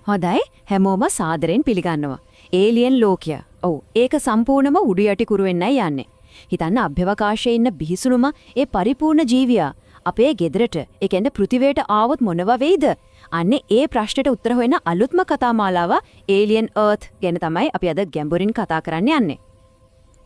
හොඳයි හැමෝම සාදරෙන් පිළිගන්නවා. ඒලියන් ලෝකය. ඔව් ඒක සම්පූර්ණම උඩු යටි කුරු වෙන්නයි යන්නේ. හිතන්න අභ්‍යවකාශයේ ඉන්න බිහිසුණුම ඒ පරිපූර්ණ ජීවියා අපේ ගෙදරට ඒ කියන්නේ පෘථිවියට ආවොත් මොනව වෙයිද? අන්නේ ඒ ප්‍රශ්නෙට උත්තර හොයන අලුත්ම කතා මාලාව ඒලියන් අර්ත් ගැන තමයි අපි අද ගැඹුරින් කතා කරන්න යන්නේ.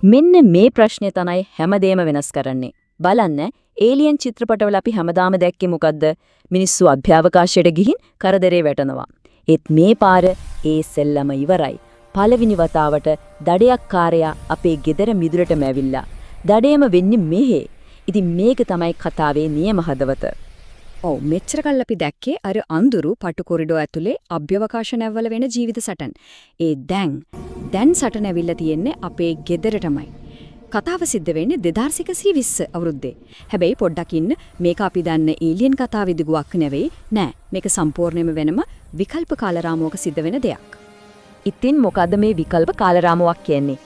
මෙන්න මේ ප්‍රශ්නේ තමයි හැමදේම වෙනස් කරන්නේ. බලන්න ඒලියන් චිත්‍රපටවල අපි හැමදාම දැක්කේ මොකද්ද? මිනිස්සු අභ්‍යවකාශයට ගිහින් කරදරේ වැටෙනවා. ඒත් මේ පාර ඒ සෙල්ලම ඉවරයි. පළවෙනි වතාවට දඩයක්කාරයා අපේ ගෙදර මිදුලටම ඇවිල්ලා. දඩේම වෙන්නේ මෙහෙ. ඉතින් මේක තමයි කතාවේ නියම හදවත. ඔව් මෙච්චර කල් අපි දැක්කේ අර අඳුරු පටු කොරිඩෝ ඇතුලේ අභ්‍යවකාශ නැවවල වෙන ජීවිත සටන්. ඒ දැන් සටන ඇවිල්ලා තියෙන්නේ අපේ ගෙදරටමයි. කතාව සිද්ධ වෙන්නේ 2120 අවුරුද්දේ. හැබැයි පොඩ්ඩක් ඉන්න මේක අපි දන්න ඒලියන් කතාව විදිහක් නෙවෙයි. නෑ මේක සම්පූර්ණයෙන්ම වෙනම විකල්ප කාලරාමුවක සිද්ධ වෙන දෙයක්. ඉතින් මොකද්ද මේ විකල්ප කාලරාමුවක් කියන්නේ?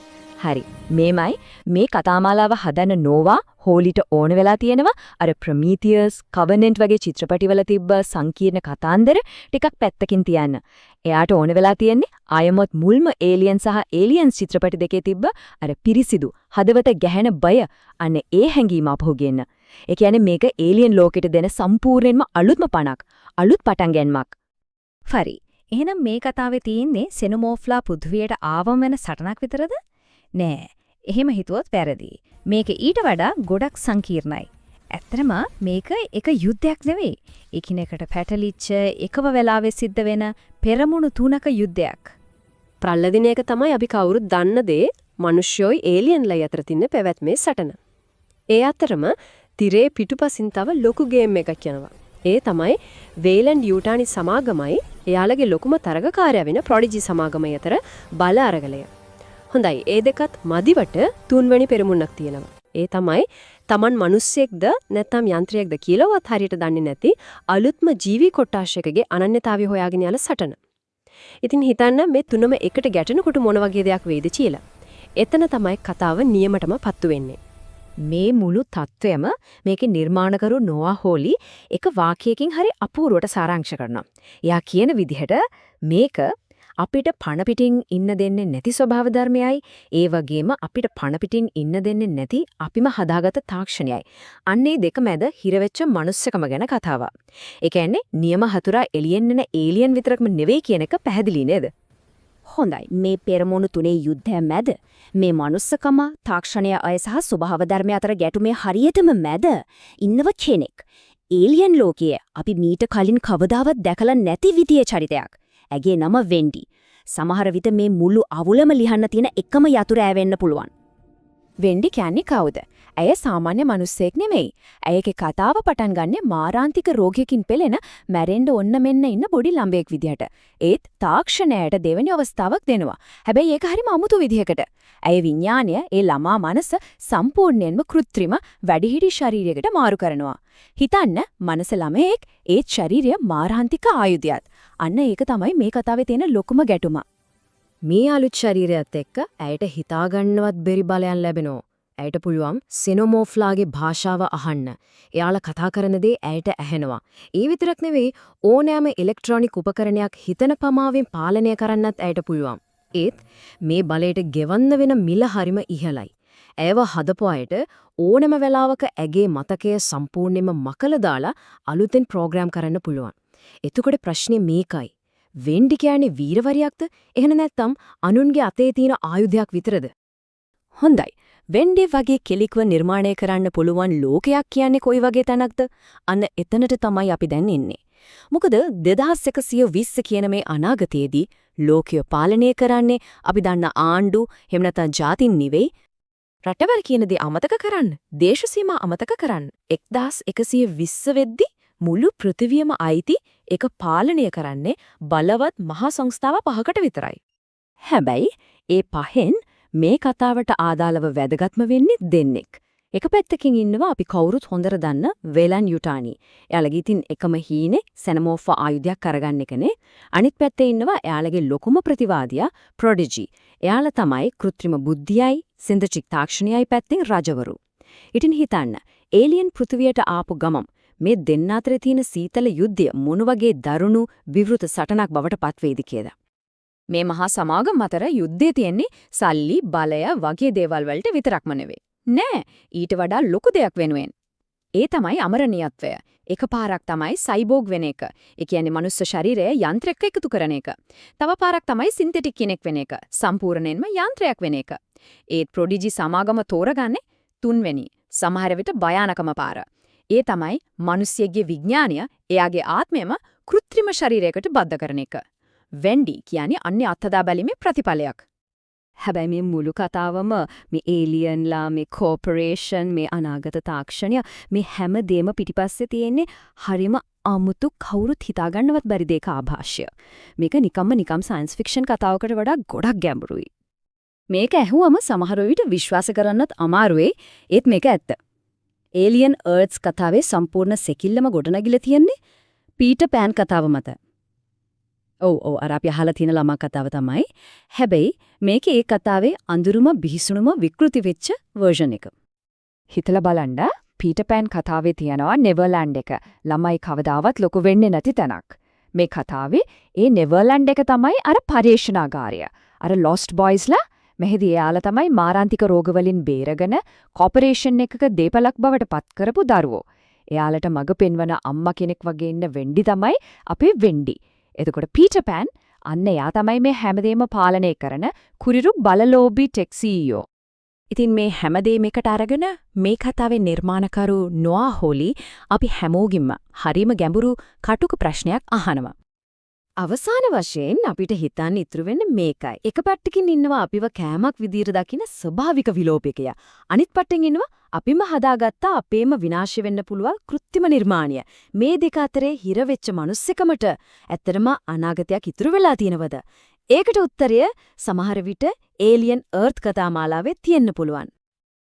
හරි. මේමයි මේ කතාමාලාව හදන නෝවා හෝලිට ඕන වෙලා තියෙනවා අර ප්‍රොමීතියස්, කවනන්ට් වගේ චිත්‍රපටිවල තිබ්බ සංකීර්ණ කතාන්දර ටිකක් පැත්තකින් තියන්න. එයාට ඕන වෙලා තියෙන්නේ ආයමොත් මුල්ම ඒලියන් සහ ඒලියන්ස් චිත්‍රපටි දෙකේ තිබ්බ අර පිරිසිදු හදවත ගැහෙන බය අන්න ඒ හැඟීම අපහු ගෙන්න. ඒ කියන්නේ මේක ඒලියන් ලෝකෙට දෙන සම්පූර්ණයෙන්ම අලුත්ම පණක්, අලුත් පටන් ගැනීමක්. හරි. එහෙනම් මේ කතාවේ තියෙන්නේ සෙනොමෝෆ්ලා පෘථිවියට ආවම වෙන සටනක් විතරද? නෑ. එහෙම හිතුවොත් වැරදි. මේක ඊට වඩා ගොඩක් සංකීර්ණයි. ඇත්තටම මේක එක යුද්ධයක් නෙවෙයි. එකිනෙකට පැටලිච්ච එකම වෙලාවෙ සිද්ධ වෙන පෙරමුණු තුනක යුද්ධයක්. ප්‍රල්ලදින එක තමයි අපි කවුරුත් දන්න දේ මිනිස්සුයි ඒලියන්ලයි අතර තින්න පැවැත්මේ සටන. ඒ අතරම තිරේ පිටුපසින් තව ලොකු ගේම් එකක් යනවා. ඒ තමයි වේලන්ඩ් යූටානි සමාගමයි එයාලගේ ලොකුම තරගකාරයා වෙන ප්‍රොඩිජි සමාගමයි අතර බල අරගලය. හොඳයි ඒ දෙකත් මදිවට තුන්වෙනි පෙරමුණක් තියෙනවා. ඒ තමයි Taman මිනිස්සෙක්ද නැත්නම් යන්ත්‍රයක්ද කියලාවත් හරියට දන්නේ නැති අලුත්ම ජීවි කොට්ටාශයකගේ අනන්‍යතාවය හොයාගෙන යන සටන. ඉතින් හිතන්න මේ තුනම එකට ගැටෙනකොට මොන වගේ දෙයක් වෙයිද කියලා. එතන තමයි කතාව නියමටම පත්තු වෙන්නේ. මේ මුළු තත්වයම මේකේ නිර්මාණකරු නොවා හෝලි එක වාක්‍යයකින් හරි අපූර්වට සාරාංශ කරනවා. එයා කියන විදිහට මේක අපිට පණ පිටින් ඉන්න දෙන්නේ නැති ස්වභාව ධර්මයයි ඒ වගේම අපිට පණ පිටින් ඉන්න දෙන්නේ නැති අපිම හදාගත්ත තාක්ෂණයයි. අන්නේ දෙක මැද හිරවෙච්ච මනුස්සකම ගැන කතාවක්. ඒ කියන්නේ නියම හතුරා එළියෙන් එන ඒලියන් විතරක්ම නෙවෙයි කියන එක පැහැදිලි නේද? හොඳයි. මේ පෙරමුණු තුනේ යුද්ධය මැද මේ මනුස්සකම, තාක්ෂණය අය සහ ස්වභාව ධර්මය අතර ගැටුමේ හරියටම මැද ඉන්නව කෙනෙක්. ඒලියන් ලෝකයේ අපි මීට කලින් කවදාවත් දැකලා නැති විදියේ චරිතයක්. ඇගේ නම වෙන්ඩි. සමහර විට මේ මුළු අවුලම ලියන්න තියෙන එකම යතුරු වෙන්න පුළුවන්. වෙන්ඩි කියන්නේ කවුද? ඇය සාමාන්‍ය මිනිස්සෙක් නෙමෙයි. ඇයගේ කතාව පටන් ගන්නේ මාරාන්තික රෝගයකින් පෙළෙන මැරෙන්න ඔන්න මෙන්න ඉන්න පොඩි ළමයෙක් විදිහට. ඒත් තාක්ෂණයට දෙවෙනි අවස්ථාවක් දෙනවා. හැබැයි ඒක හරිම අමුතු විදිහකට. ඇය විඥාණය ඒ ළමා මනස සම්පූර්ණයෙන්ම කෘත්‍රිම වැඩිහිටි ශරීරයකට මාරු කරනවා. හිතන්න මනස ළමයෙක් ඒ ශරීරය මාරාන්තික ආයුධයක්. අන්න ඒක තමයි මේ කතාවේ තියෙන ලොකුම ගැටුම. මේ අලුත් ශරීරයත් එක්ක ඇයට හිතාගන්නවත් බැරි බලයන් ලැබෙනවා. ඇයට පුළුවන් සෙනොමෝෆ්ලාගේ භාෂාව අහන්න. එයාලා කතා කරන දේ ඇයට ඇහෙනවා. ඒ විතරක් නෙවෙයි ඕනෑම ඉලෙක්ට්‍රොනික උපකරණයක් හිතන පමාවෙන් පාලනය කරන්නත් ඇයට පුළුවන්. ඒත් මේ බලයට ගෙවන්න වෙන මිල හරිම ඉහළයි. ඇයව හදපු අයට ඕනෑම වෙලාවක ඇගේ මතකය සම්පූර්ණයෙන්ම මකලා දාලා අලුතෙන් ප්‍රෝග්‍රෑම් කරන්න පුළුවන්. එතකොට ප්‍රශ්නේ මේකයි. වෙන්ඩි කියන්නේ වීරවරියක්ද? එහෙම නැත්නම් අනුන්ගේ අතේ තියෙන ආයුධයක් විතරද? හොඳයි. වෙන්ඩි වගේ කෙලිකව නිර්මාණය කරන්න පුළුවන් ලෝකයක් කියන්නේ කොයි වගේ තැනක්ද? අන්න එතනට තමයි අපි දැන් ඉන්නේ. මොකද 2120 කියන මේ අනාගතයේදී ලෝකය පාලනය කරන්නේ අපි දන්න ආණ්ඩු එහෙම නැත්නම් ජාතින් නෙවෙයි. රටවල් කියන දේ අමතක කරන්න, දේශ සීමා අමතක කරන්න. 1120 වෙද්දී මුළු පෘථිවියම අයිති ඒක පාලනය කරන්නේ බලවත් මහා සංස්ථාව පහකට විතරයි. හැබැයි ඒ පහෙන් මේ කතාවට ආදාළව වැදගත්ම වෙන්නේ දෙන්නෙක්. එක පැත්තකින් ඉන්නවා අපි කවුරුත් හොඳට දන්න වේලන් යුටානි. එයාලගේ ඉතින් එකම හීනේ සෙනමෝෆා ආයුධයක් කරගන්න එකනේ. අනිත් පැත්තේ ඉන්නවා එයාලගේ ලොකුම ප්‍රතිවාදියා ප්‍රොඩිජි. එයාලා තමයි කෘත්‍රිම බුද්ධියයි, සින්තටික් තාක්ෂණයයි පැත්තෙන් රජවරු. ඉතින් හිතන්න, ඒලියන් පෘථිවියට ආපු ගමම් මේ දෙන්න අතරේ තියෙන සීතල යුද්ධය මොන වගේ දරුණු විවෘත සටනක් බවට පත්වේද කියලා. මේ මහා සමාගම් අතර යුද්ධය තියෙන්නේ සල්ලි, බලය වගේ දේවල් වලට විතරක්ම නෙවෙයි. නෑ, ඊට වඩා ලොකු දෙයක් වෙනුවෙන්. ඒ තමයි අමරණීයත්වය. එකපාරක් තමයි සයිබෝග් වෙන එක. ඒ කියන්නේ මනුස්ස ශරීරය යන්ත්‍රයක එකතු කරන එක. තව පාරක් තමයි සින්තෙටික් කෙනෙක් වෙන එක. සම්පූර්ණයෙන්ම යන්ත්‍රයක් වෙන එක. ඒත් ප්‍රොඩිජි සමාගම තෝරගන්නේ තුන්වෙනි, සමහර විට භයානකම පාර. ඒ තමයි මිනිසියෙක්ගේ විඥානය එයාගේ ආත්මයම කෘත්‍රිම ශරීරයකට බද්ධ කරන එක. වෙන්ඩි කියන්නේ අන්නේ අත්දැක බැලීමේ ප්‍රතිඵලයක්. හැබැයි මේ මුළු කතාවම මේ ඒලියන්ලා මේ කෝපරේෂන් මේ අනාගත තාක්ෂණය මේ හැම දෙම පිටිපස්සේ තියෙන්නේ හරිම අමුතු කවුරුත් හිතාගන්නවත් බැරි දෙයක ආభాෂය. මේක නිකම් සයන්ස් ෆික්ෂන් කතාවකට වඩා ගොඩක් ගැඹුරුයි. මේක ඇහුවම සමහර විට විශ්වාස කරන්නත් අමාරුයි. ඒත් මේක ඇත්ත. ඒලියන් අර්ත්ස් කතාවේ සම්පූර්ණ සෙකිල්ලම ගොඩනගිලා තියෙන්නේ පීටර් පෑන් කතාව මත. ඔව් අර අපි අහලා තියෙන ළමා කතාව තමයි. හැබැයි මේකේ ඒ කතාවේ අඳුරුම බිහිසුණුම විකෘති වෙච්ච වර්ෂන් එක. හිතලා බලන්න පීටර් පෑන් කතාවේ තියනවා නෙවර්ලන්ඩ් එක. ළමයි කවදාවත් ලොකු වෙන්නේ නැති තැනක්. මේ කතාවේ ඒ නෙවර්ලන්ඩ් එක තමයි අර පරීක්ෂණාගාරය. අර ලොස්ට් බොයිස්ලා මෙහිදී එයාලා තමයි මාරාන්තික රෝග වලින් බේරගෙන කොපරේෂන් එකක දීපලක් බවට පත් කරපු දරුවෝ. එයාලට මඟ පෙන්වන අම්මා කෙනෙක් වගේ ඉන්න වෙන්ඩි තමයි අපේ වෙන්ඩි. එතකොට පීටර් පෑන් අන්න එයා තමයි මේ හැමදේම පාලනය කරන කුරිරු බලලෝබී ටෙක් CEO. ඉතින් මේ හැමදේම එකට අරගෙන මේ කතාවේ නිර්මාණකරු නොආ හොලි අපි හැමෝගින්ම හරිම ගැඹුරු කටුක ප්‍රශ්නයක් අහනවා. අවසාන වශයෙන් අපිට හිතන්න ඉතුරු වෙන්නේ මේකයි. එක පැත්තකින් ඉන්නවා අපිව කෑමක් විදියට දකින ස්වභාවික විලෝපකය. අනිත් පැත්තෙන් ඉන්නවා අපිම හදාගත්ත අපේම විනාශ වෙන්න පුළුවන් කෘත්‍රිම නිර්මාණය. මේ දෙක අතරේ හිර වෙච්ච මිනිස්සෙකමට ඇත්තටම අනාගතයක් ඉතුරු වෙලා තියෙනවද? ඒකට උත්තරය සමහර විට ඒලියන් අර්ත් කතා මාලාවේ තියෙන්න පුළුවන්.